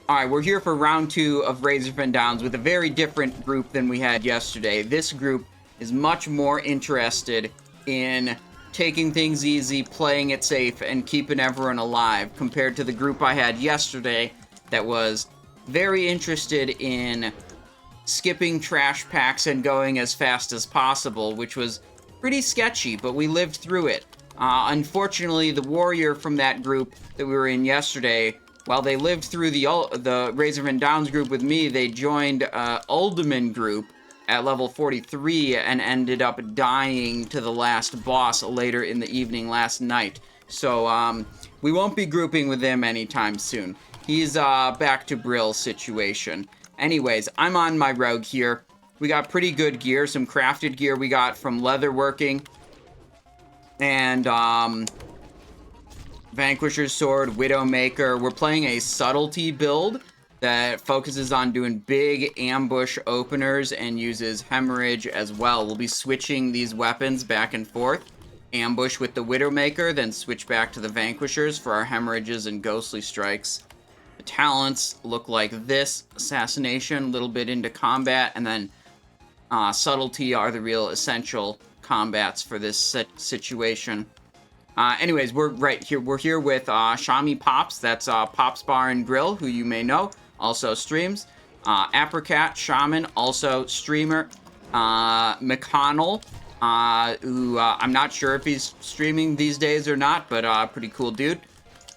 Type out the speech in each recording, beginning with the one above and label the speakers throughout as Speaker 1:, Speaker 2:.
Speaker 1: Alright, we're here for round 2 of Razorfen Downs with a very different group than we had yesterday. This group is much more interested in taking things easy, playing it safe, and keeping everyone alive, compared to the group I had yesterday that was very interested in skipping trash packs and going as fast as possible, which was pretty sketchy, but we lived through it. Unfortunately, the warrior from that group that we were in yesterday, while they lived through the Razorfen Downs group with me, they joined Uldaman group at level 43 and ended up dying to the last boss later in the evening last night. So, we won't be grouping with him anytime soon. He's back to Brill's situation. Anyways, I'm on my rogue here. We got pretty good gear, some crafted gear we got from leatherworking. And, Vanquisher's Sword, Widowmaker. We're playing a subtlety build that focuses on doing big ambush openers and uses hemorrhage as well. We'll be switching these weapons back and forth. Ambush with the Widowmaker, then switch back to the Vanquishers for our hemorrhages and ghostly strikes. The talents look like this. Assassination, a little bit into combat, and then subtlety are the real essential combats for this situation. Anyways, we're right here. We're here with Shami Pops. That's Pops Bar and Grill, who you may know, also streams. Apricot Shaman, also streamer. McConnell, who I'm not sure if he's streaming these days or not, but pretty cool dude.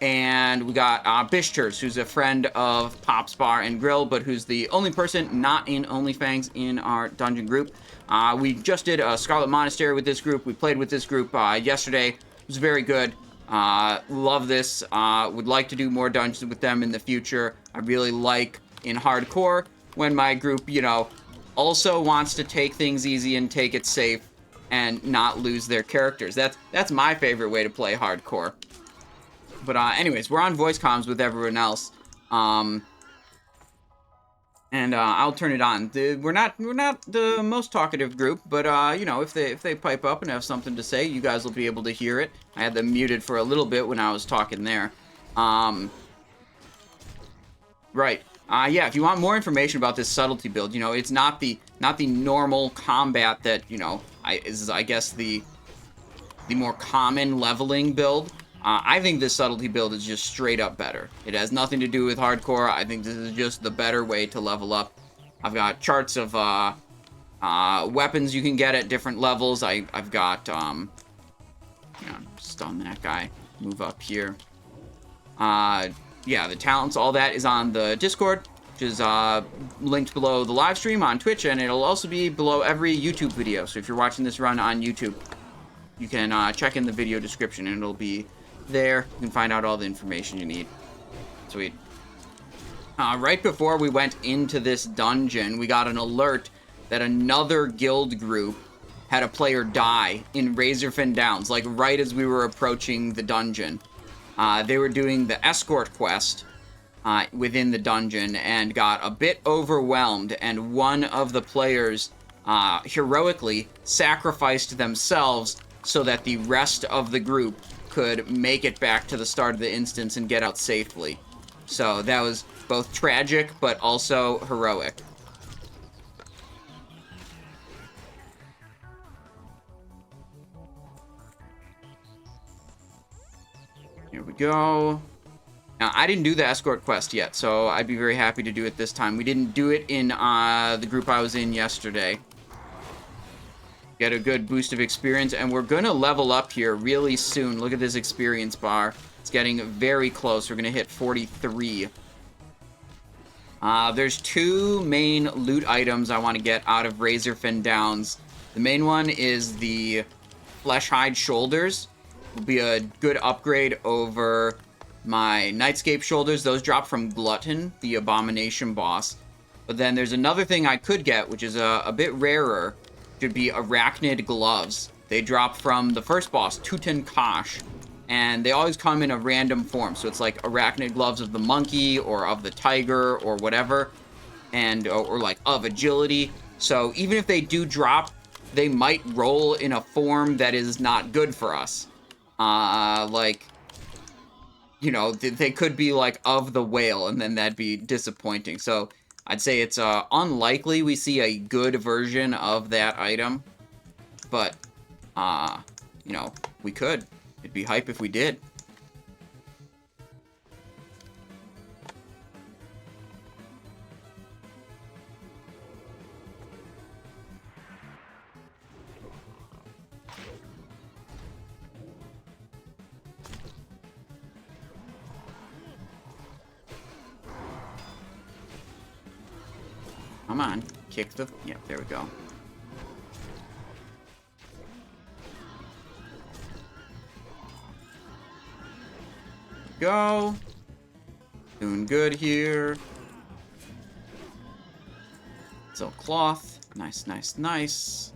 Speaker 1: And we got Bishters, who's a friend of Pops Bar and Grill, but who's the only person not in OnlyFangs in our dungeon group. We just did a Scarlet Monastery with this group. We played with this group yesterday. It was very good. Love this. Would like to do more dungeons with them in the future. I really like in hardcore when my group, you know, also wants to take things easy and take it safe and not lose their characters. That's my favorite way to play hardcore. But anyways, we're on voice comms with everyone else. And I'll turn it on. We're not the most talkative group, but you know, if they pipe up and have something to say, you guys will be able to hear it. I had them muted for a little bit when I was talking there. Right. Yeah, if you want more information about this subtlety build, you know, it's not the normal combat that, you know, is I guess the more common leveling build. I think this subtlety build is just straight up better. It has nothing to do with hardcore. I think this is just the better way to level up. I've got charts of weapons you can get at different levels. I've got, stun that guy. Move up here. Yeah, the talents, all that is on the Discord, which is linked below the live stream on Twitch, and it'll also be below every YouTube video. So if you're watching this run on YouTube, you can check in the video description, and it'll be there. You can find out all the information you need. Sweet. Right before we went into this dungeon, we got an alert that another guild group had a player die in Razorfen Downs, like right as we were approaching the dungeon. They were doing the escort quest within the dungeon and got a bit overwhelmed, and one of the players heroically sacrificed themselves so that the rest of the group could make it back to the start of the instance and get out safely. So that was both tragic, but also heroic. Here we go. Now, I didn't do the escort quest yet, so I'd be very happy to do it this time. We didn't do it in the group I was in yesterday. Get a good boost of experience, and we're going to level up here really soon. Look at this experience bar. It's getting very close. We're going to hit 43. There's two main loot items I want to get out of Razorfen Downs. The main one is the Flesh Hide Shoulders. Will be a good upgrade over my Nightscape Shoulders. Those drop from Glutton, the Abomination boss. But then there's another thing I could get, which is a bit rarer. Should be Arachnid Gloves. They drop from the first boss, Tuten'kash, and they always come in a random form. So it's like Arachnid Gloves of the monkey or of the tiger or whatever, and or like of agility. So even if they do drop, they might roll in a form that is not good for us. Like you know, they could be like of the whale, and then that'd be disappointing. So I'd say it's unlikely we see a good version of that item, but you know, we could. It'd be hype if we did. Come on, kick the... Yeah, there we go. Go. Doing good here. Silk cloth. Nice, nice, nice.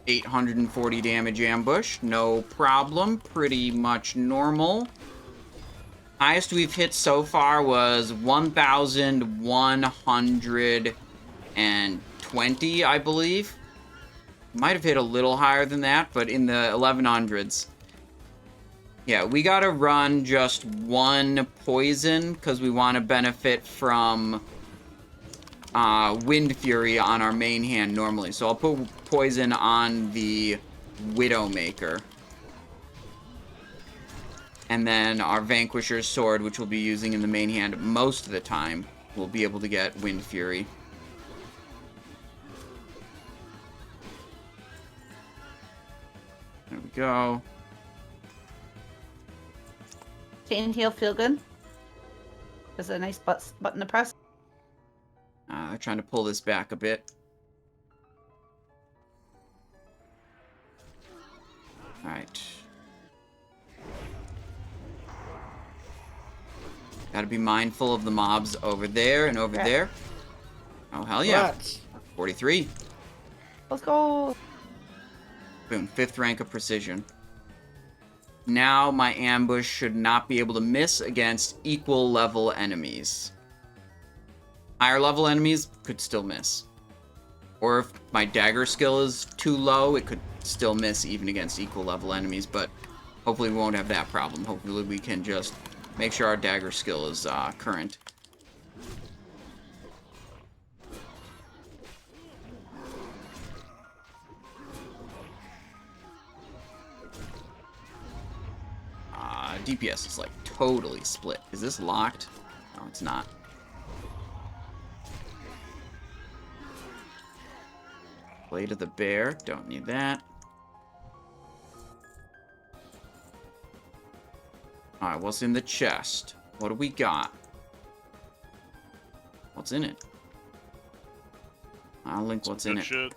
Speaker 1: $840 damage ambush, no problem, pretty much normal. Highest we've hit so far was 1,120, I believe. Might have hit a little higher than that, but in the 1100s. Yeah, we gotta run just one poison, because we want to benefit from Wind Fury on our main hand normally. So I'll put poison on the Widowmaker. And then our Vanquisher's Sword, which we'll be using in the main hand most of the time, we'll be able to get Wind Fury. There we go.
Speaker 2: Chain heal feel good. There's a nice button to press.
Speaker 1: Trying to pull this back a bit. Alright. Gotta be mindful of the mobs over there and over there. Oh, hell yeah.
Speaker 3: Rats.
Speaker 1: 43.
Speaker 2: Let's go.
Speaker 1: Boom. 5th rank of precision. Now my ambush should not be able to miss against equal level enemies. Higher level enemies could still miss. Or if my dagger skill is too low, it could still miss even against equal level enemies, but hopefully we won't have that problem. Hopefully we can just make sure our dagger skill is current. DPS is like totally split. Is this locked? No, it's not. Blade of the Bear, don't need that. Alright, what's in the chest? What do we got? What's in it? I'll link what's in it.
Speaker 4: Shit.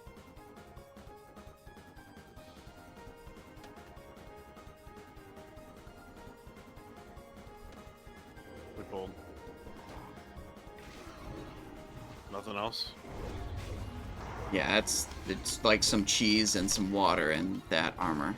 Speaker 4: We pulled. Nothing else?
Speaker 1: Yeah, it's like some cheese and some water and that armor.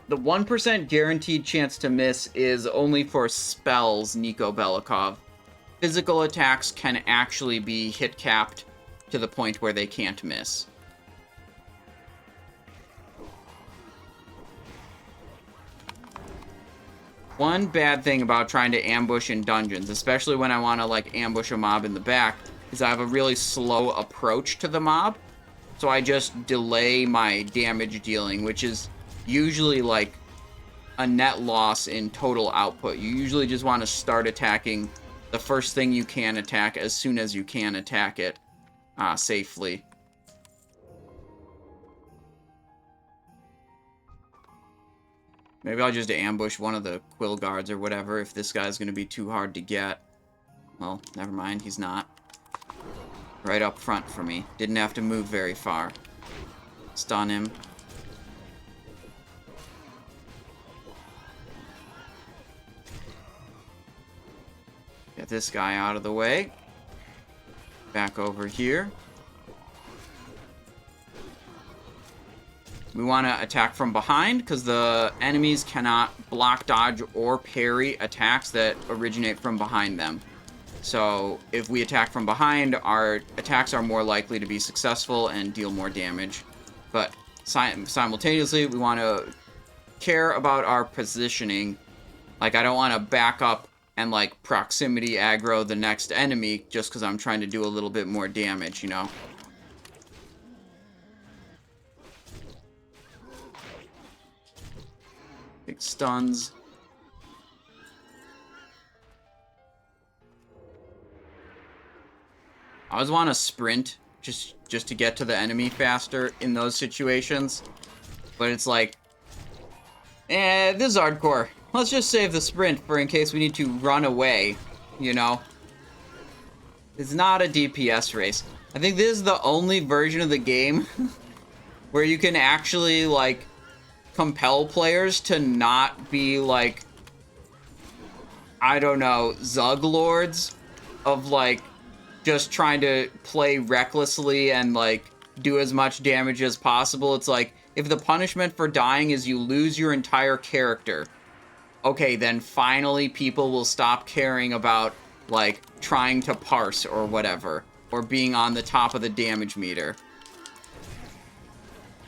Speaker 1: The 1% guaranteed chance to miss is only for spells, Nico Belikov. Physical attacks can actually be hit capped to the point where they can't miss. One bad thing about trying to ambush in dungeons, especially when I want to like ambush a mob in the back, is I have a really slow approach to the mob. So I just delay my damage dealing, which is usually like a net loss in total output. You usually just want to start attacking the first thing you can attack as soon as you can attack it safely. Maybe I'll just ambush one of the Quill Guards or whatever if this guy's going to be too hard to get. Well, never mind, he's not. Right up front for me. Didn't have to move very far. Stun him. Get this guy out of the way. Back over here. We want to attack from behind because the enemies cannot block, dodge, or parry attacks that originate from behind them. So if we attack from behind, our attacks are more likely to be successful and deal more damage. But simultaneously, we want to care about our positioning. Like, I don't want to back up and, like, proximity aggro the next enemy just because I'm trying to do a little bit more damage, you know? Big stuns. I always want to sprint just to get to the enemy faster in those situations. But it's like, this is hardcore. Let's just save the sprint for in case we need to run away, you know? It's not a DPS race. I think this is the only version of the game where you can actually, like, compel players to not be, like, I don't know, Zug Lords of, like, just trying to play recklessly and, like, do as much damage as possible. It's like, if the punishment for dying is you lose your entire character, okay, then finally people will stop caring about, like, trying to parse or whatever, or being on the top of the damage meter.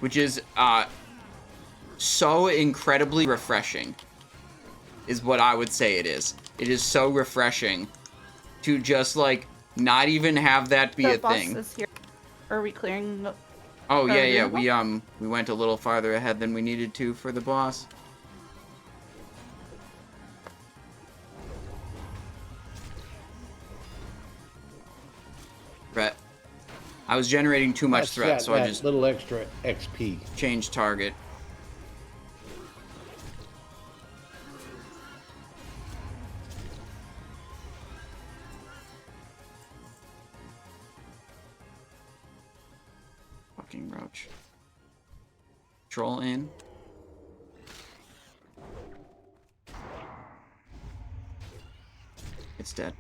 Speaker 1: Which is, so incredibly refreshing, is what I would say it is. It is so refreshing to just, like, not even have that be a thing.
Speaker 2: Is here. Are we clearing?
Speaker 1: Oh, yeah, we went a little farther ahead than we needed to for the boss. Threat. I was generating too much threat, so I just
Speaker 3: little extra XP.
Speaker 1: Changed target. Fucking roach. Troll in. It's dead.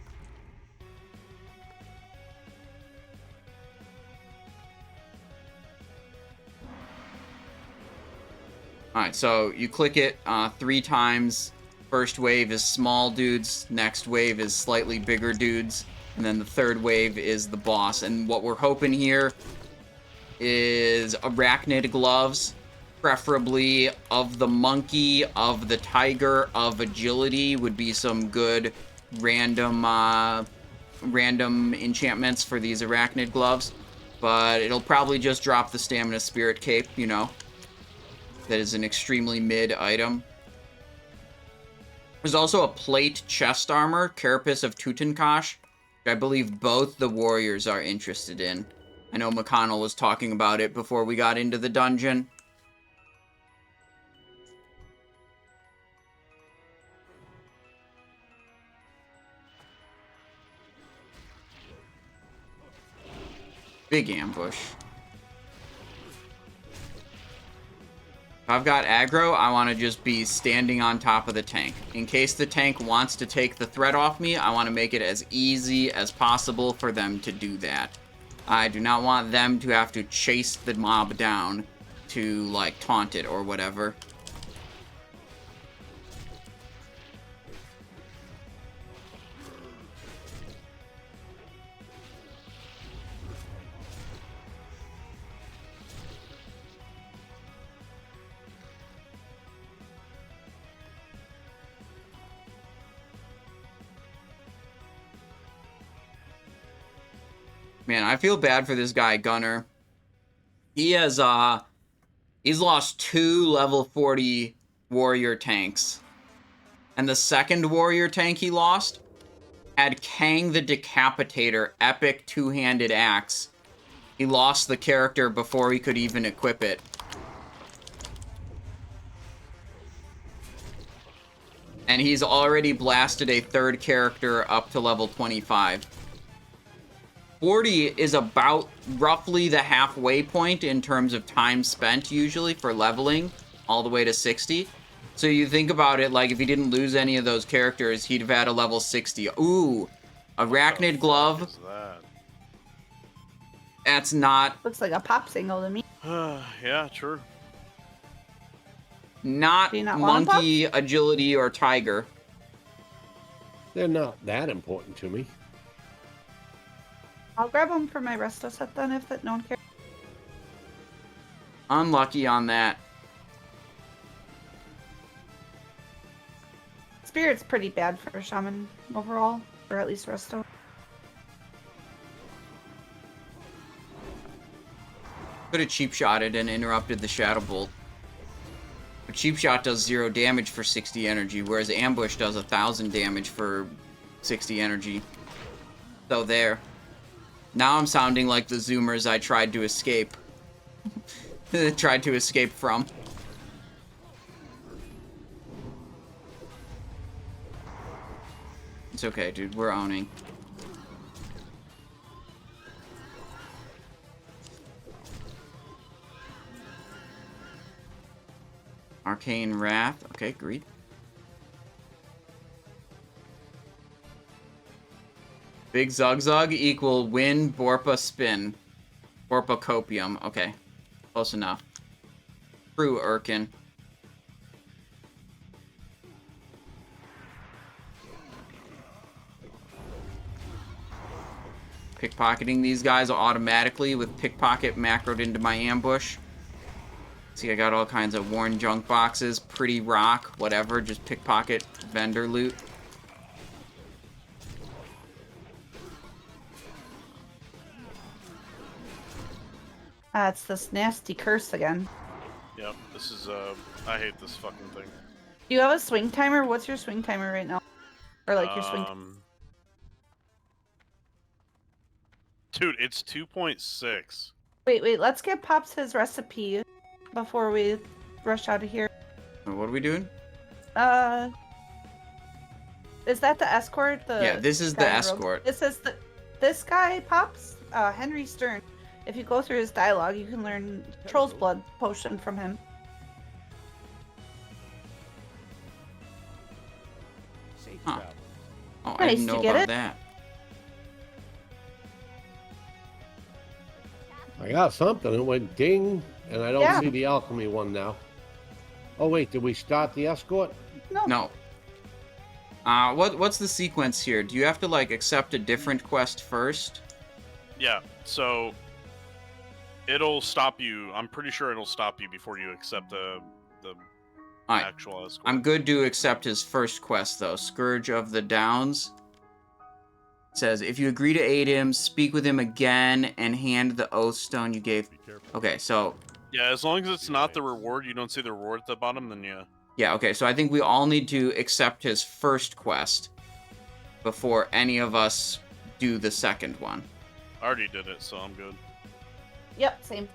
Speaker 1: Alright, so you click it 3 times. First wave is small dudes, next wave is slightly bigger dudes, and then the third wave is the boss. And what we're hoping here is arachnid gloves, preferably of the monkey, of the tiger, of agility would be some good random enchantments for these arachnid gloves. But it'll probably just drop the stamina spirit cape, you know. That is an extremely mid item. There's also a plate chest armor, Carapace of Tuten'kash, which I believe both the warriors are interested in. I know McConnell was talking about it before we got into the dungeon. Big ambush. If I've got aggro, I want to just be standing on top of the tank. In case the tank wants to take the threat off me, I want to make it as easy as possible for them to do that. I do not want them to have to chase the mob down to, like, taunt it or whatever. Man, I feel bad for this guy, Gunner. He has, he's lost 2 level 40 warrior tanks. And the second warrior tank he lost had Kang the Decapitator, epic 2-handed axe. He lost the character before he could even equip it. And he's already blasted a 3rd character up to level 25. 40 is about roughly the halfway point in terms of time spent usually for leveling all the way to 60. So you think about it, like if he didn't lose any of those characters, he'd have had a level 60. Ooh, arachnid glove.
Speaker 4: What is that?
Speaker 1: That's not...
Speaker 2: Looks like a pop single to me.
Speaker 4: Yeah, true.
Speaker 1: Not
Speaker 2: Do you not want
Speaker 1: monkey, agility, or tiger.
Speaker 3: They're not that important to me.
Speaker 2: I'll grab them for my resto set then if that no one cares.
Speaker 1: Unlucky on that.
Speaker 2: Spirit's pretty bad for a shaman overall, or at least resto.
Speaker 1: Could have cheap shotted and interrupted the Shadow Bolt. But cheap shot does 0 damage for 60 energy, whereas ambush does 1,000 damage for 60 energy. So there. Now I'm sounding like the Zoomers I tried to escape. Tried to escape from. It's okay, dude. We're owning. Arcane Wrath. Okay, great. Big Zugzug equal win Borpa spin. Borpa copium. Okay. Close enough. True Urkin. Pickpocketing these guys automatically with pickpocket macroed into my ambush. See, I got all kinds of worn junk boxes, pretty rock, whatever, just pickpocket vendor loot.
Speaker 2: It's this nasty curse again.
Speaker 4: Yep, this is, I hate this fucking thing.
Speaker 2: Do you have a swing timer? What's your swing timer right now? Or like your swing...
Speaker 4: Dude, it's 2.6.
Speaker 2: Wait, let's get Pops his recipe before we rush out of here.
Speaker 1: What are we doing?
Speaker 2: Is that the escort?
Speaker 1: Yeah, this is the escort.
Speaker 2: This guy, Pops, Henry Stern. If you go through his dialogue, you can learn Troll's Blood potion from him.
Speaker 1: Huh. Oh,
Speaker 2: Nice,
Speaker 1: I didn't know
Speaker 2: you get
Speaker 1: about
Speaker 2: it?
Speaker 1: that.
Speaker 3: I got something. It went ding, and I don't see the alchemy one now. Oh wait, did we start the escort?
Speaker 2: No.
Speaker 1: What's the sequence here? Do you have to like accept a different quest first?
Speaker 4: Yeah, so it'll stop you. I'm pretty sure it'll stop you before you accept the actual escort.
Speaker 1: I'm good to accept his first quest though. Scourge of the Downs. It says if you agree to aid him, speak with him again and hand the oath stone you gave. Okay, so
Speaker 4: yeah, as long as it's not the reward, you don't see the reward at the bottom, then yeah.
Speaker 1: Yeah, okay, so I think we all need to accept his first quest before any of us do the second one.
Speaker 4: I already did it, so I'm good.
Speaker 2: Yep, same.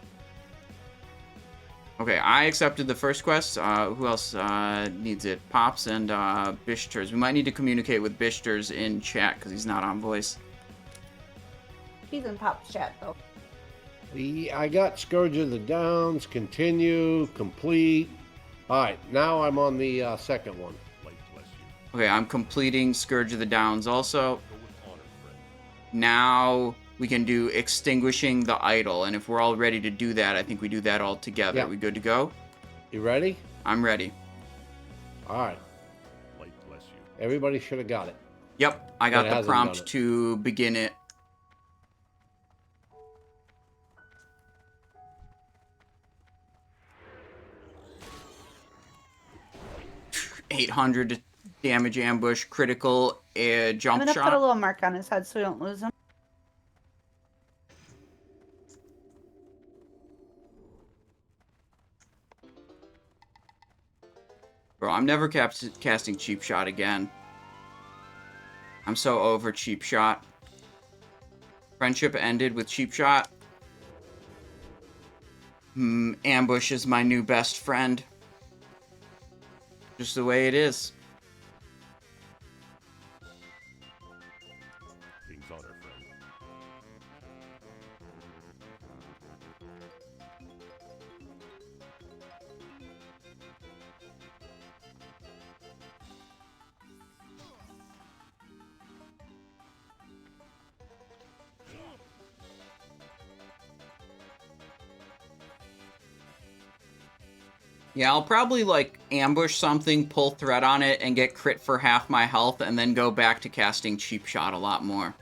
Speaker 1: Okay, I accepted the first quest. Who else needs it? Pops and Bishters. We might need to communicate with Bishters in chat because he's not on voice.
Speaker 2: He's in Pop's chat, though.
Speaker 3: I got Scourge of the Downs, continue, complete. Alright, now I'm on the second one.
Speaker 1: Okay, I'm completing Scourge of the Downs also. Now we can do Extinguishing the Idol, and if we're all ready to do that, I think we do that all together.
Speaker 3: Yeah.
Speaker 1: We good to go?
Speaker 3: You ready?
Speaker 1: I'm ready.
Speaker 3: Alright. Everybody should have got it.
Speaker 1: Yep, I got
Speaker 3: It
Speaker 1: the
Speaker 3: hasn't
Speaker 1: prompt
Speaker 3: done it.
Speaker 1: to begin it. $800 damage ambush, critical jump
Speaker 2: I'm gonna
Speaker 1: shot.
Speaker 2: put a little mark on his head so we don't lose him.
Speaker 1: Bro, I'm never casting Cheap Shot again. I'm so over Cheap Shot. Friendship ended with Cheap Shot. Ambush is my new best friend. Just the way it is.
Speaker 5: Things on our friend.
Speaker 1: Yeah, I'll probably, like, ambush something, pull threat on it, and get crit for half my health, and then go back to casting Cheap Shot a lot more.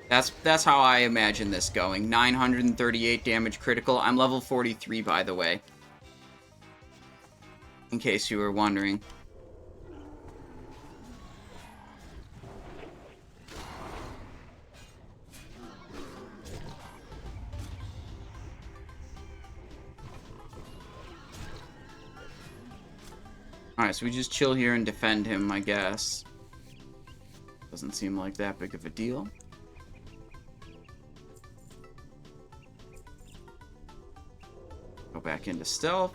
Speaker 1: That's how I imagine this going. 938 damage critical. I'm level 43, by the way. In case you were wondering. Alright, so we just chill here and defend him, I guess. Doesn't seem like that big of a deal. Go back into stealth.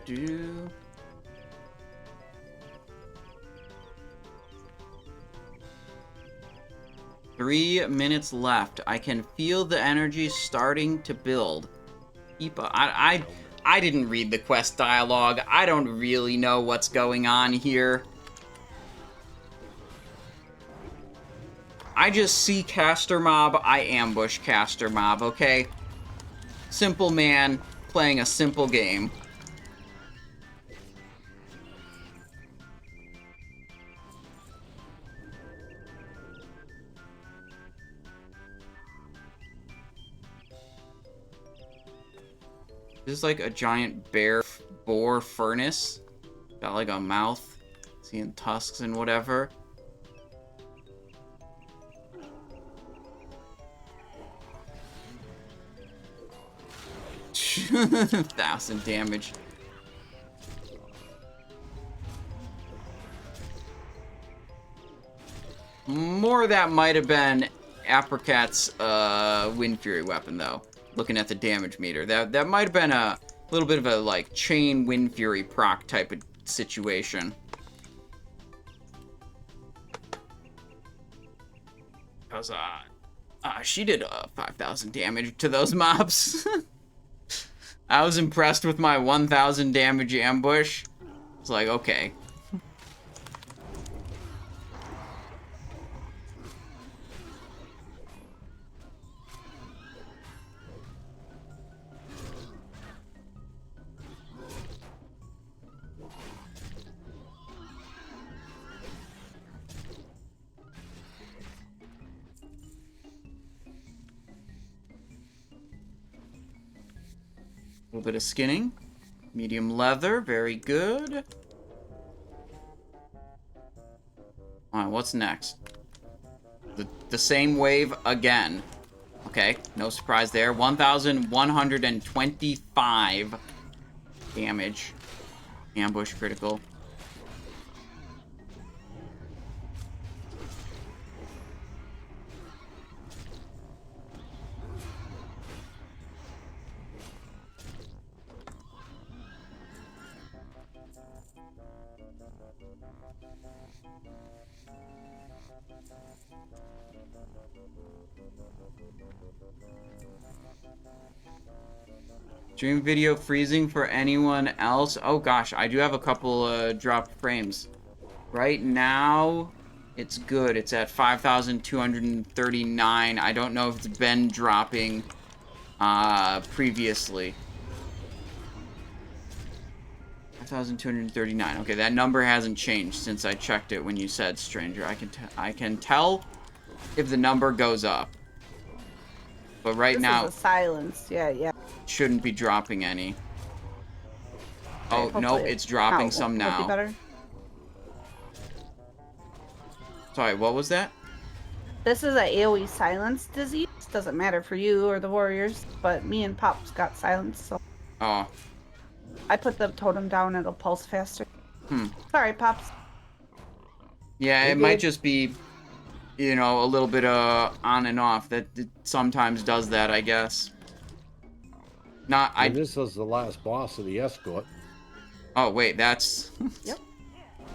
Speaker 1: Do. 3 minutes left. I can feel the energy starting to build. I didn't read the quest dialogue. I don't really know what's going on here. I just see caster mob, I ambush caster mob, okay? Simple man playing a simple game. This is like a giant boar furnace. Got like a mouth. Seeing tusks and whatever. $1,000 damage. More of that might have been Apricot's Wind Fury weapon, though. Looking at the damage meter, that might have been a little bit of a like chain Wind Fury proc type of situation. Cause she did 5,000 damage to those mobs. I was impressed with my 1,000 damage ambush. It's like, okay. A little bit of skinning. Medium leather, very good. Alright, what's next? The same wave again. Okay, no surprise there. 1,125 damage. Ambush critical. Stream video freezing for anyone else? Oh gosh, I do have a couple dropped frames. Right now, it's good. It's at 5,239. I don't know if it's been dropping previously. 5,239. Okay, that number hasn't changed since I checked it when you said stranger. I can tell if the number goes up. But right now,
Speaker 2: this is a silence. Yeah.
Speaker 1: Shouldn't be dropping any. Oh, no, it's dropping some now.
Speaker 2: Better.
Speaker 1: Sorry, what was that?
Speaker 2: This is a AoE silence disease. Doesn't matter for you or the warriors, but me and Pops got silence, so.
Speaker 1: Oh.
Speaker 2: I put the totem down, it'll pulse faster. Sorry, Pops.
Speaker 1: Yeah, it might just be, you know, a little bit of on and off. That it sometimes does that, I guess.
Speaker 3: And this was the last boss of the escort.
Speaker 1: Oh wait, that's.
Speaker 2: Yep.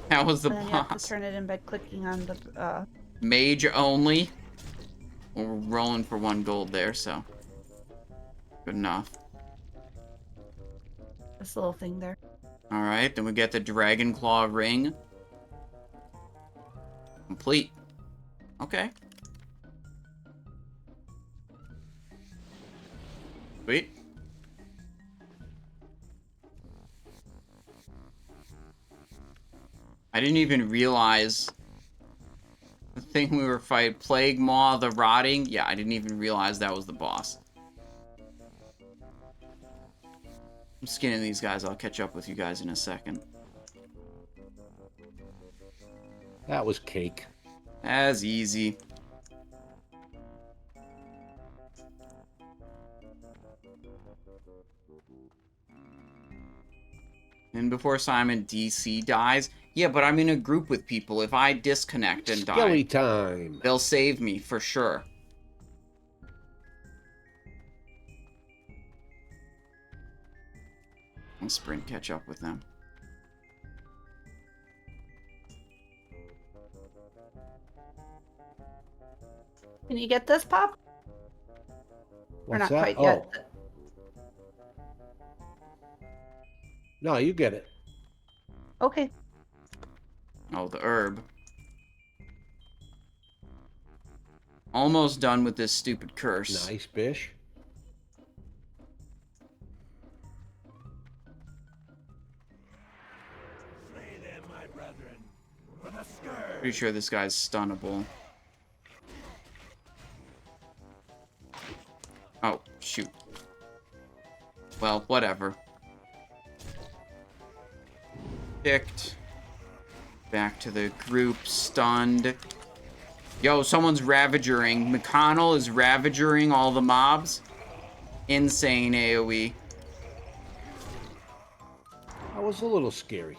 Speaker 1: That was the
Speaker 2: And then you have
Speaker 1: boss.
Speaker 2: to turn it in by clicking on the
Speaker 1: Mage only. We're rolling for 1 gold there, so good enough.
Speaker 2: this little thing there.
Speaker 1: All right, then we get the Dragon Claw ring. Complete. Okay. Sweet. I didn't even realize the thing we were fighting, Plague Maw the Rotting. Yeah, I didn't even realize that was the boss. I'm skinning these guys. I'll catch up with you guys in a second.
Speaker 3: That was cake.
Speaker 1: As easy. And before Simon DC dies, yeah, but I'm in a group with people. If I disconnect and
Speaker 3: Skelly
Speaker 1: die,
Speaker 3: time.
Speaker 1: they'll save me for sure. I'll sprint catch up with them.
Speaker 2: Can you get this, Pop? Or
Speaker 3: What's
Speaker 2: not
Speaker 3: that?
Speaker 2: quite
Speaker 3: Oh.
Speaker 2: yet.
Speaker 3: No, you get it.
Speaker 2: Okay.
Speaker 1: Oh, the herb. Almost done with this stupid curse.
Speaker 3: Nice, Bish.
Speaker 1: Pretty sure this guy's stunnable. Oh, shoot. Well, whatever. Picked. Back to the group, stunned. Yo, someone's Ravagering. McConnell is Ravagering all the mobs. Insane AoE.
Speaker 3: That was a little scary.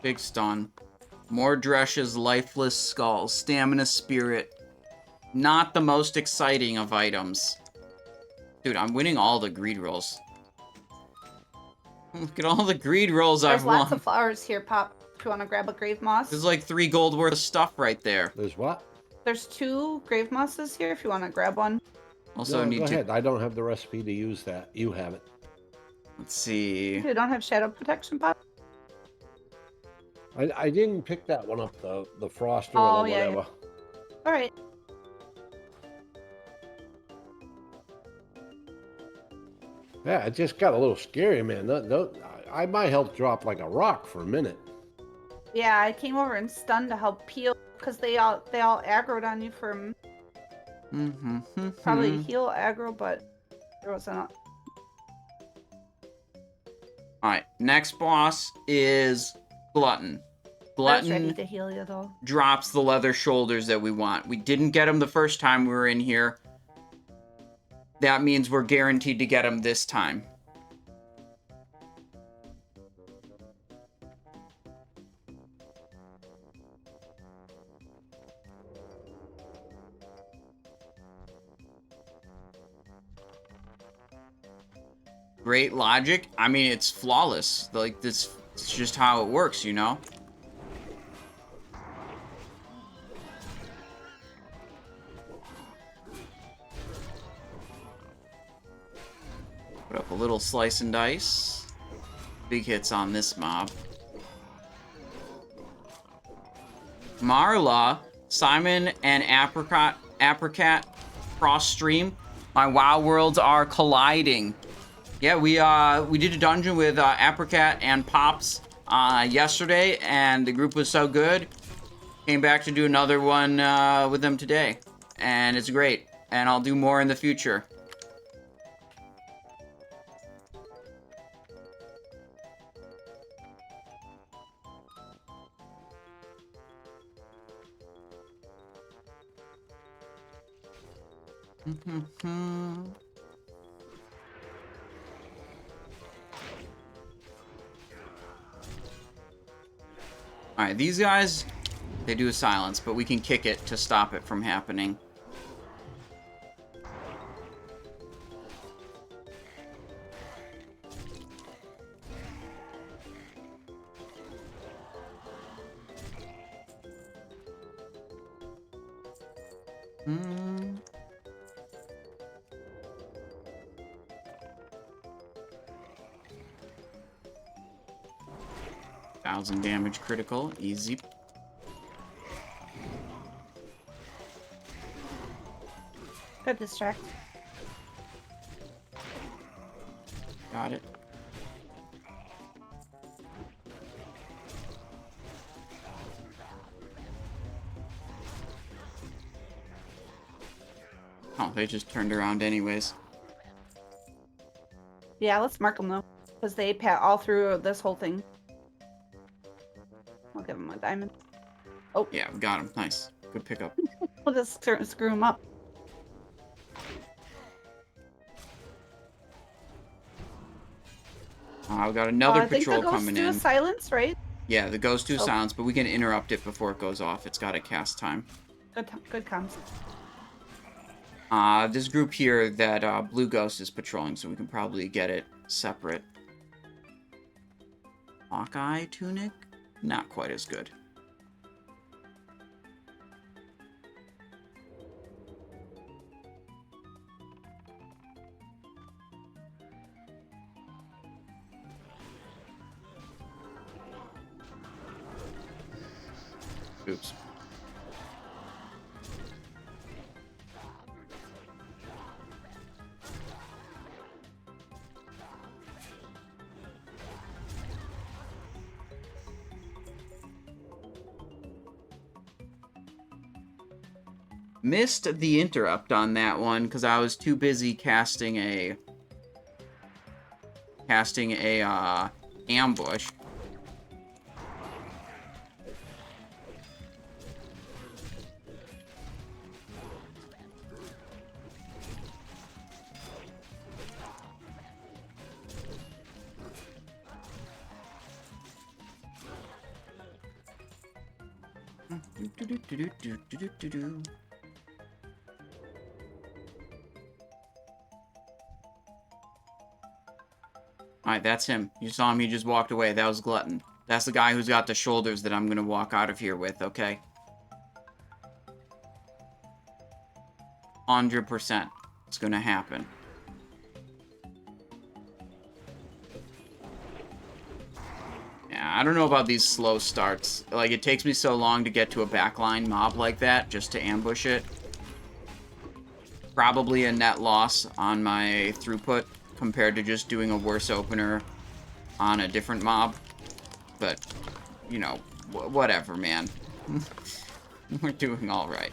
Speaker 1: Big stun. Mordresh's Lifeless Skull. Stamina Spirit. Not the most exciting of items. Dude, I'm winning all the greed rolls. Look at all the greed rolls
Speaker 2: There's
Speaker 1: I've won.
Speaker 2: lots of flowers here, Pop. If you want to grab a grave moss.
Speaker 1: There's like 3 gold worth of stuff right there.
Speaker 3: There's what?
Speaker 2: There's 2 grave mosses here if you want to grab one.
Speaker 1: Also
Speaker 3: No,
Speaker 1: need
Speaker 3: go
Speaker 1: to...
Speaker 3: ahead. I don't have the recipe to use that. You have it.
Speaker 1: Let's see.
Speaker 2: You don't have shadow protection, Pop?
Speaker 3: I didn't pick that one up, the frost or
Speaker 2: Oh,
Speaker 3: the
Speaker 2: yeah,
Speaker 3: whatever.
Speaker 2: Alright.
Speaker 3: Yeah, it just got a little scary, man. My health dropped like a rock for a minute.
Speaker 2: Yeah, I came over and stunned to help peel because they all aggroed on you from probably heal aggro, but there wasn't.
Speaker 1: Alright, next boss is Glutton.
Speaker 2: I was ready
Speaker 1: Glutton
Speaker 2: to heal you though.
Speaker 1: drops the leather shoulders that we want. We didn't get him the first time we were in here. That means we're guaranteed to get him this time. Great logic. I mean, it's flawless. Like, this, it's just how it works, you know? Put up a little slice and dice. Big hits on this mob. Marla, Simon, and Apricot cross stream. My WoW worlds are colliding. Yeah, we did a dungeon with Apricot and Pops yesterday, and the group was so good. Came back to do another one with them today, and it's great. And I'll do more in the future. Alright, these guys, they do a silence, but we can kick it to stop it from happening. Hmm. $1,000 damage critical, easy.
Speaker 2: Good distract.
Speaker 1: Got it. Oh, they just turned around anyways.
Speaker 2: Yeah, let's mark them though, because they pat all through this whole thing. I'll give them a diamond. Oh.
Speaker 1: Yeah, we got him. Nice. Good pickup.
Speaker 2: We'll just screw them up.
Speaker 1: We got another
Speaker 2: I think
Speaker 1: patrol
Speaker 2: the ghost
Speaker 1: coming
Speaker 2: do
Speaker 1: in.
Speaker 2: a silence, right?
Speaker 1: Yeah, the ghost do silence, but we can interrupt it before it goes off. It's got a cast time.
Speaker 2: Good comms.
Speaker 1: This group here that Blue Ghost is patrolling, so we can probably get it separate. Hawkeye tunic? Not quite as good. Oops. Missed the interrupt on that one because I was too busy casting a ambush. Alright, that's him. You saw him, he just walked away. That was Glutton. That's the guy who's got the shoulders that I'm gonna walk out of here with, okay? 100%. It's gonna happen. Yeah, I don't know about these slow starts. Like, it takes me so long to get to a backline mob like that, just to ambush it. Probably a net loss on my throughput compared to just doing a worse opener on a different mob. But, you know, whatever, man. We're doing all right.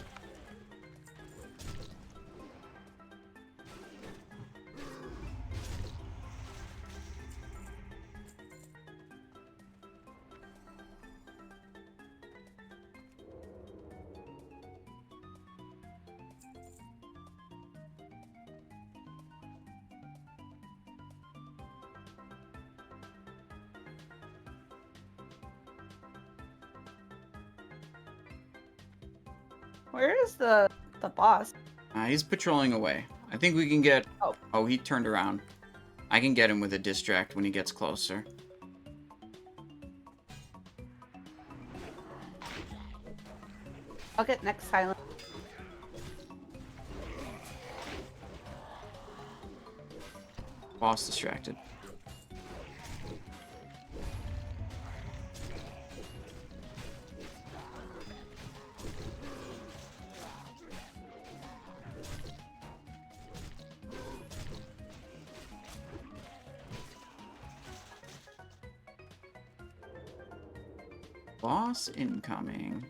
Speaker 2: Where is the boss?
Speaker 1: He's patrolling away. I think we can get...
Speaker 2: Oh.
Speaker 1: Oh, he turned around. I can get him with a distract when he gets closer.
Speaker 2: I'll get next silent.
Speaker 1: Boss distracted. Boss incoming.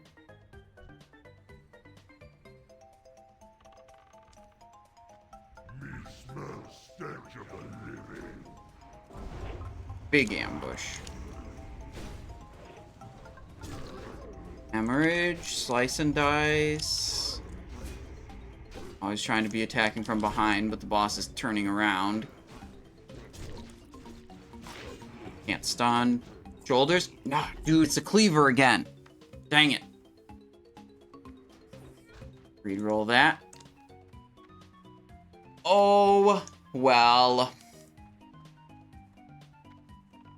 Speaker 1: Big ambush. Hemorrhage, slice and dice. Always trying to be attacking from behind, but the boss is turning around. Can't stun. Shoulders? Nah, dude, it's a cleaver again. Dang it. Reroll that. Oh, well.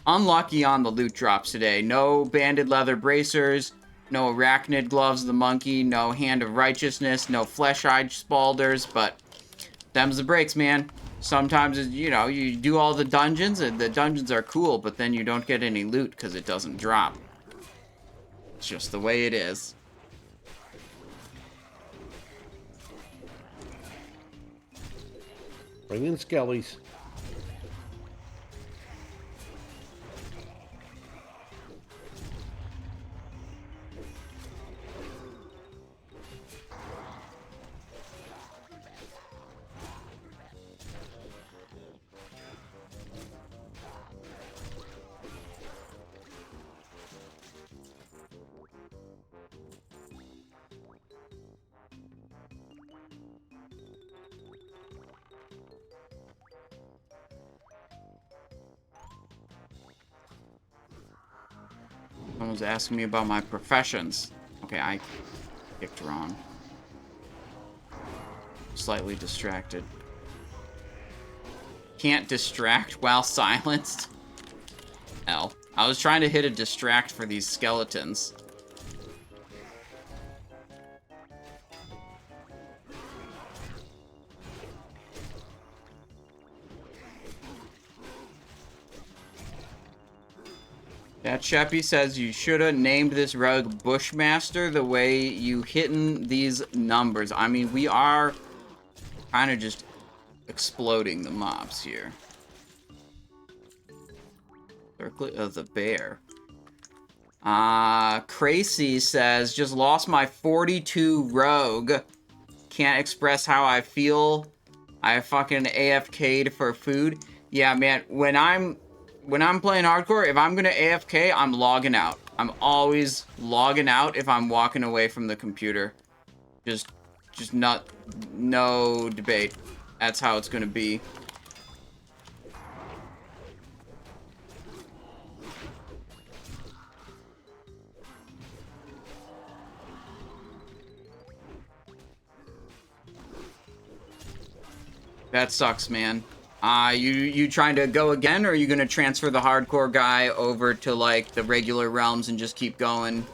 Speaker 1: Unlucky on the loot drops today. No banded leather bracers, no arachnid gloves, the monkey, no hand of righteousness, no flesh-eyed spalders, but them's the breaks, man. Sometimes, you know, you do all the dungeons, and the dungeons are cool, but then you don't get any loot because it doesn't drop. It's just the way it is.
Speaker 3: Bring in skellies.
Speaker 1: Someone's asking me about my professions. Okay, I picked wrong. Slightly distracted. Can't distract while silenced? L. I was trying to hit a distract for these skeletons. That Sheppy says you should have named this rogue Bushmaster the way you hitting these numbers. I mean, we are kind of just exploding the mobs here. Circlet of the Bear. Crazy says, just lost my 42 rogue. Can't express how I feel. I fucking AFK'd for food. Yeah, man, when I'm playing hardcore, if I'm gonna AFK, I'm logging out. I'm always logging out if I'm walking away from the computer. Just no debate. That's how it's gonna be. That sucks, man. You trying to go again, or are you gonna transfer the hardcore guy over to, like, the regular realms and just keep going?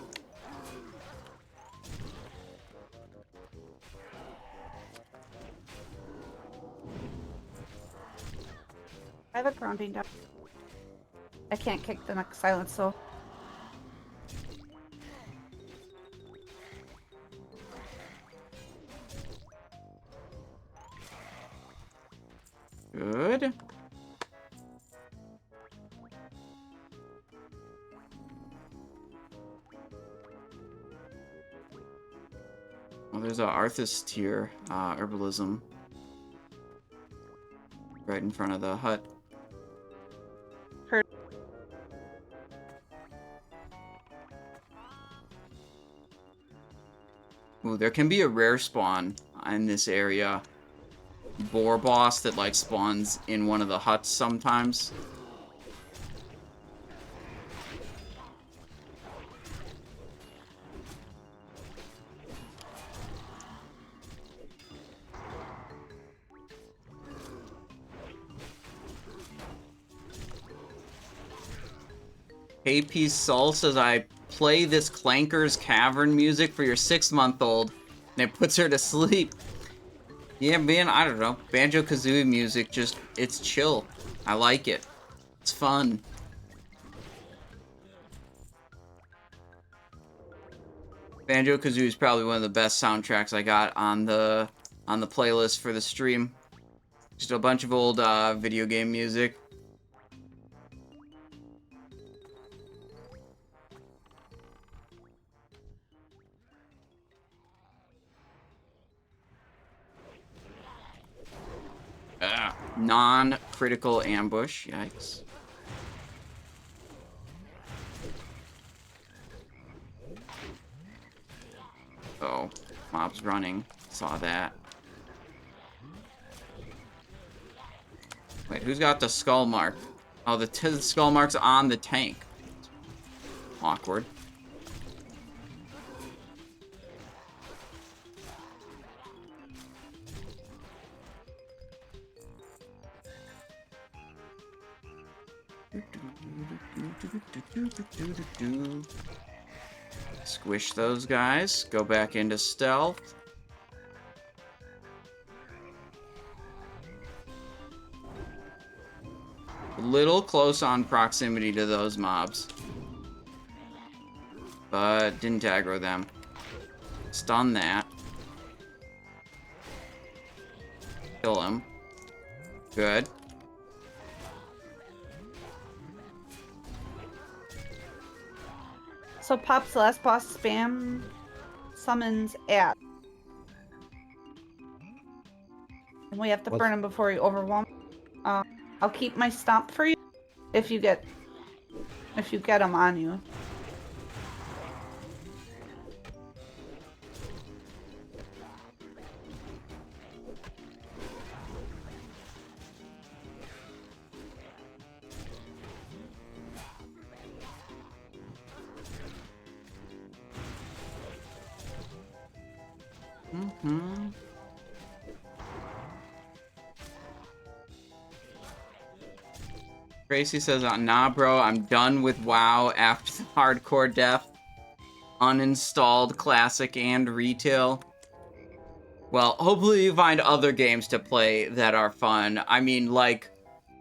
Speaker 2: I have a grounding down. I can't kick the next silence, so.
Speaker 1: Good. Well, there's a Arthas tier, herbalism. Right in front of the hut.
Speaker 2: Heard.
Speaker 1: Ooh, there can be a rare spawn in this area. Boar boss that, like, spawns in one of the huts sometimes. AP Soul says, I play this Clanker's Cavern music for your 6-month-old, and it puts her to sleep. Yeah, man, I don't know. Banjo-Kazooie music, just, it's chill. I like it. It's fun. Banjo-Kazooie is probably one of the best soundtracks I got on the playlist for the stream. Just a bunch of old video game music. Non-critical ambush. Yikes. Oh, mob's running. Saw that. Wait, who's got the skull mark? Oh, the skull mark's on the tank. Awkward. Squish those guys. Go back into stealth. A little close on proximity to those mobs. But didn't aggro them. Stun that. Kill him. Good.
Speaker 2: So Pop's last boss spam summons at. And we have to burn him before he overwhelms. I'll keep my stomp for you if you get him on you.
Speaker 1: Tracy says, nah, bro, I'm done with WoW after the hardcore death. Uninstalled Classic and Retail. Well, hopefully you find other games to play that are fun. I mean, like,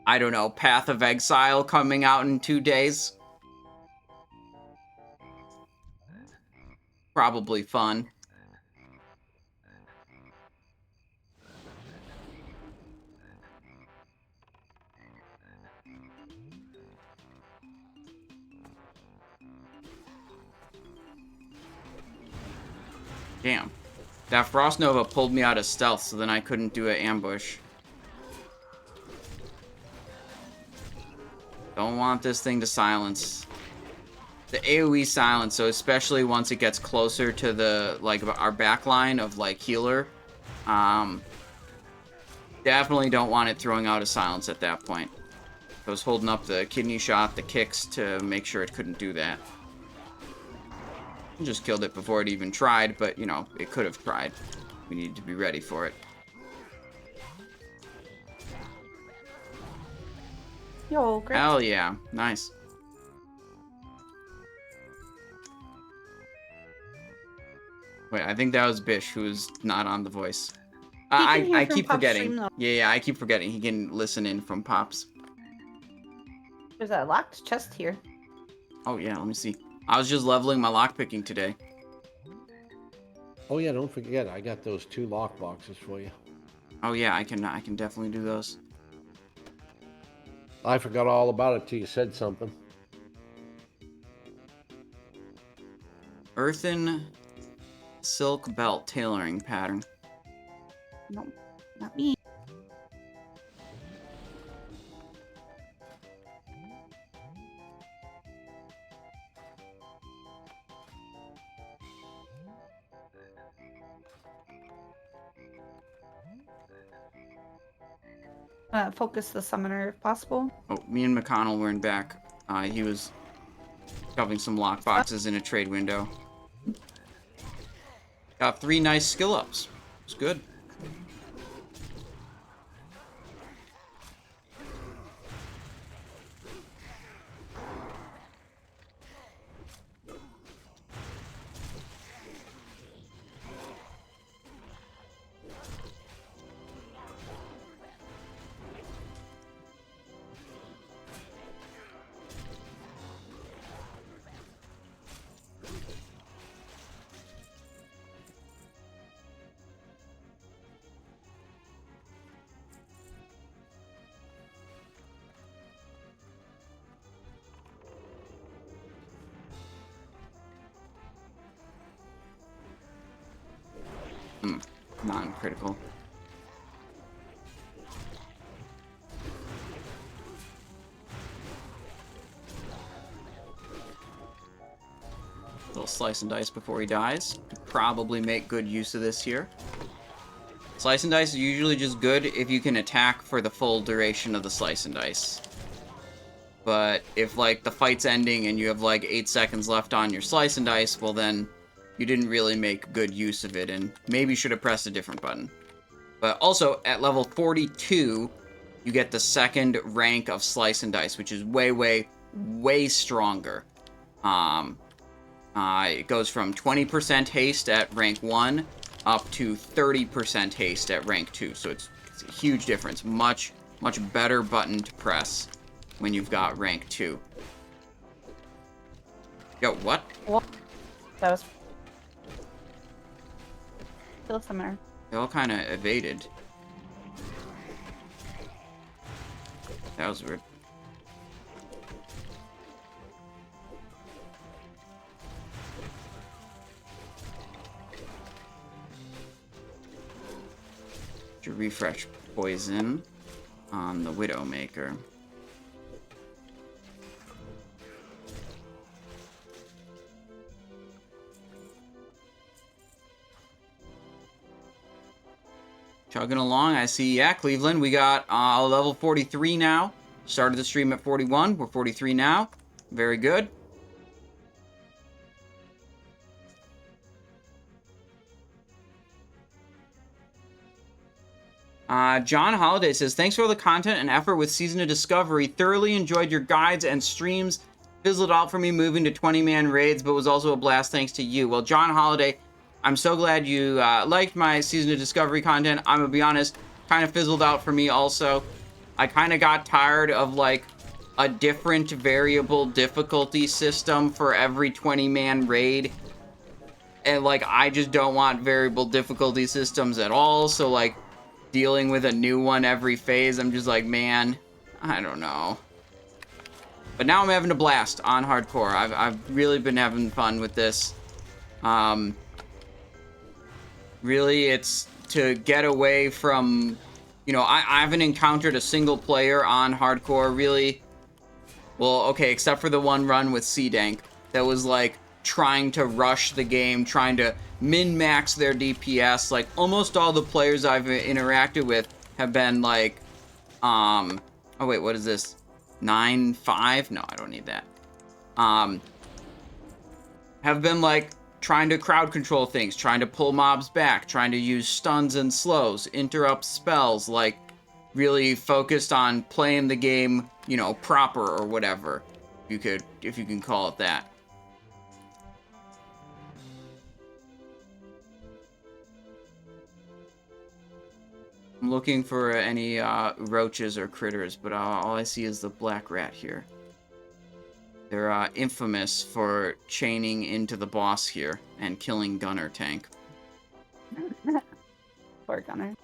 Speaker 1: I don't know, Path of Exile coming out in 2 days. Probably fun. Damn. That Frost Nova pulled me out of stealth, so then I couldn't do an ambush. Don't want this thing to silence. The AoE silence, so especially once it gets closer to the, like, our backline of, like, healer. Definitely don't want it throwing out a silence at that point. I was holding up the kidney shot, the kicks, to make sure it couldn't do that. Just killed it before it even tried, but, you know, it could have tried. We need to be ready for it.
Speaker 2: Yo, great.
Speaker 1: Hell yeah. Nice. Wait, I think that was Bish, who's not on the voice. I keep forgetting. Yeah, I keep forgetting. He can listen in from Pops.
Speaker 2: There's a locked chest here.
Speaker 1: Oh, yeah, let me see. I was just leveling my lockpicking today.
Speaker 3: Oh yeah, don't forget, I got those 2 lock boxes for you.
Speaker 1: Oh yeah, I can definitely do those.
Speaker 3: I forgot all about it till you said something.
Speaker 1: Earthen silk belt tailoring pattern.
Speaker 2: No, not me. Focus the summoner if possible.
Speaker 1: Oh, me and McConnell weren't back. He was shoving some lock boxes in a trade window. Got 3 nice skill ups. It's good. Non-critical. Little slice and dice before he dies. Could probably make good use of this here. Slice and dice is usually just good if you can attack for the full duration of the slice and dice. But if, like, the fight's ending and you have, like, 8 seconds left on your slice and dice, well then, you didn't really make good use of it, and maybe should have pressed a different button. But also, at level 42, you get the 2nd rank of Slice and Dice, which is way, way, way stronger. It goes from 20% haste at rank 1 up to 30% haste at rank 2. So it's a huge difference. Much better button to press when you've got rank 2. Yo, what?
Speaker 2: Well, that was still similar.
Speaker 1: They all kind of evaded. That was weird. To refresh poison on the Widowmaker. Chugging along, I see, yeah, Cleveland, we got level 43 now. Started the stream at 41, we're 43 now. Very good. John Holiday says, thanks for all the content and effort with Season of Discovery. Thoroughly enjoyed your guides and streams. Fizzled out for me moving to 20-man raids, but was also a blast thanks to you. Well, John Holiday, I'm so glad you liked my Season of Discovery content. I'm gonna be honest, kind of fizzled out for me also. I kind of got tired of, like, a different variable difficulty system for every 20-man raid. And, like, I just don't want variable difficulty systems at all, so, like, dealing with a new one every phase, I'm just like, man, I don't know. But now I'm having a blast on hardcore. I've really been having fun with this. Really, it's to get away from, you know, I haven't encountered a single player on hardcore, really. Well, okay, except for the one run with C-Dank that was, like, trying to rush the game, trying to min-max their DPS. Like, almost all the players I've interacted with have been, like, oh, wait, what is this? 9-5? No, I don't need that. Have been, like, trying to crowd control things, trying to pull mobs back, trying to use stuns and slows, interrupt spells, like, really focused on playing the game, you know, proper or whatever, if you can call it that. I'm looking for any roaches or critters, but all I see is the black rat here. They're infamous for chaining into the boss here and killing Gunner Tank.
Speaker 2: Poor Gunner.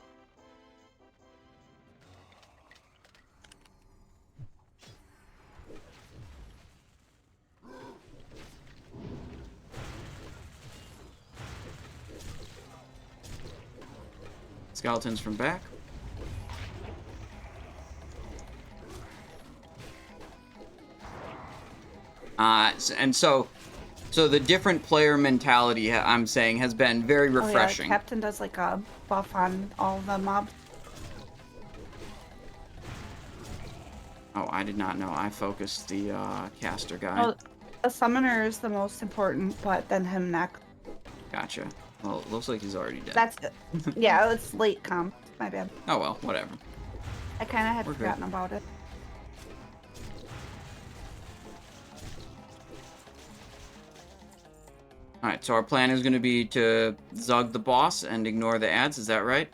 Speaker 1: Skeletons from back. And so the different player mentality, I'm saying, has been very refreshing.
Speaker 2: Oh, yeah, Captain does like a buff on all the mobs.
Speaker 1: Oh, I did not know. I focused the caster guy.
Speaker 2: Oh, the summoner is the most important, but then him next.
Speaker 1: Gotcha. Well, it looks like he's already dead.
Speaker 2: That's it. Yeah, it's late comp. My bad.
Speaker 1: Oh well, whatever.
Speaker 2: I kind of had
Speaker 1: We're
Speaker 2: forgotten
Speaker 1: good.
Speaker 2: about it.
Speaker 1: Alright, so our plan is going to be to zug the boss and ignore the ads, is that right?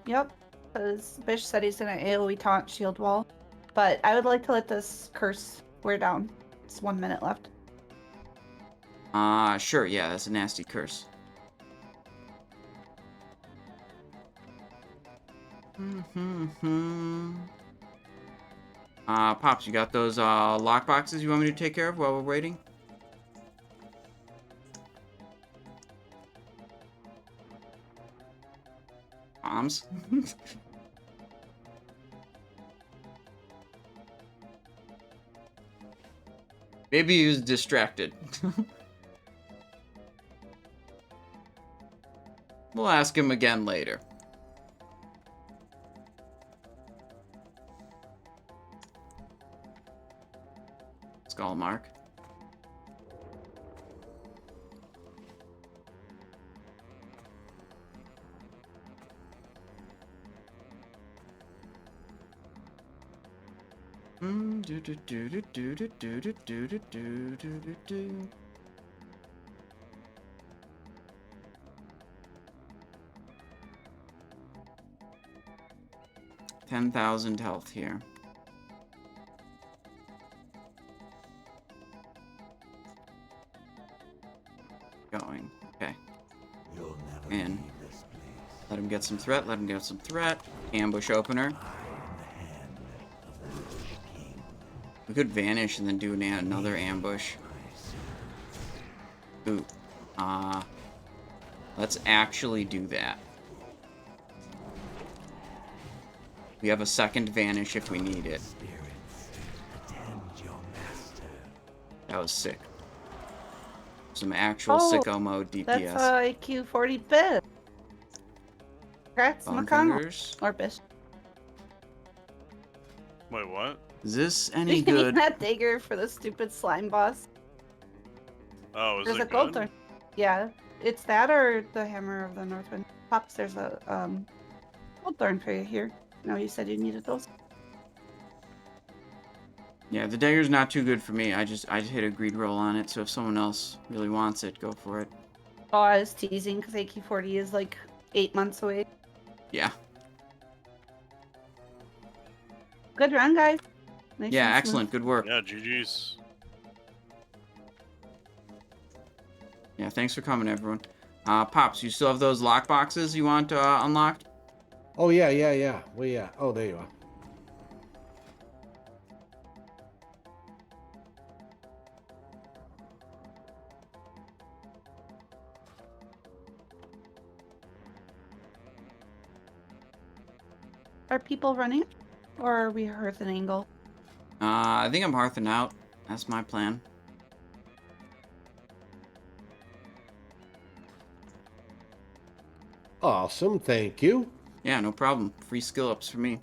Speaker 2: Yep. Because Bish said he's gonna AoE taunt shield wall. But I would like to let this curse wear down. It's 1 minute left.
Speaker 1: Sure, yeah, that's a nasty curse. Pops, you got those lock boxes you want me to take care of while we're waiting? Bombs? Maybe he was distracted. We'll ask him again later. Skull mark. $10,000 health here. Going. Okay. In. Let him get some threat. Let him get some threat. Ambush opener. We could vanish and then do another ambush. Ooh. Let's actually do that. We have a second vanish if we need it. That was sick. Some actual sicko mode DPS.
Speaker 2: That's IQ 40 bit. Congrats, McConnell. Or Bishop.
Speaker 4: Wait, what?
Speaker 1: Is this any
Speaker 2: You
Speaker 1: good?
Speaker 2: need that dagger for the stupid slime boss.
Speaker 4: Oh, is
Speaker 2: There's
Speaker 4: it
Speaker 2: a gold
Speaker 4: good?
Speaker 2: thorn. Yeah, it's that or the hammer of the Northwind. Pops, there's a gold thorn for you here. No, you said you needed those.
Speaker 1: Yeah, the dagger's not too good for me. I just hit a greed roll on it, so if someone else really wants it, go for it.
Speaker 2: Oh, I was teasing because AQ 40 is like 8 months away.
Speaker 1: Yeah.
Speaker 2: Good run, guys. Nice
Speaker 1: Yeah,
Speaker 2: and smooth.
Speaker 1: excellent. Good work.
Speaker 4: Yeah, GG's.
Speaker 1: Yeah, thanks for coming, everyone. Pops, you still have those lock boxes you want unlocked?
Speaker 3: Oh, yeah. Well, yeah. Oh, there you are.
Speaker 2: Are people running? Or are we Hearth and Angle?
Speaker 1: I think I'm hearthing out. That's my plan.
Speaker 3: Awesome, thank you.
Speaker 1: Yeah, no problem. Free skill ups for me.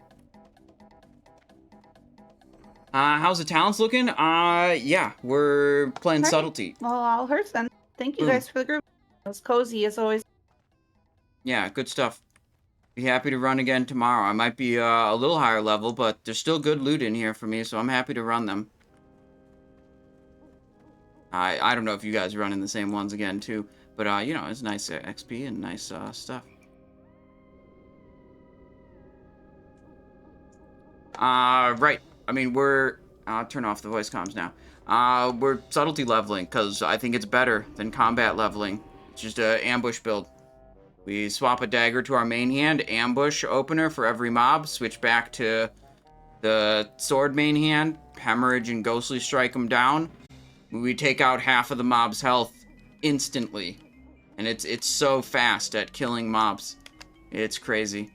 Speaker 1: How's the talents looking? Yeah, we're playing
Speaker 2: Alright.
Speaker 1: subtlety.
Speaker 2: Well, I'll Hearth then. Thank you
Speaker 1: Boom.
Speaker 2: guys for the group. It was cozy as always.
Speaker 1: Yeah, good stuff. Be happy to run again tomorrow. I might be a little higher level, but there's still good loot in here for me, so I'm happy to run them. I don't know if you guys are running the same ones again too, but you know, it's nice XP and nice stuff. Right. I mean, I'll turn off the voice comms now. We're subtlety leveling because I think it's better than combat leveling. It's just an ambush build. We swap a dagger to our main hand, ambush opener for every mob, switch back to the sword main hand, hemorrhage and ghostly strike them down. We take out half of the mob's health instantly. And it's so fast at killing mobs. It's crazy.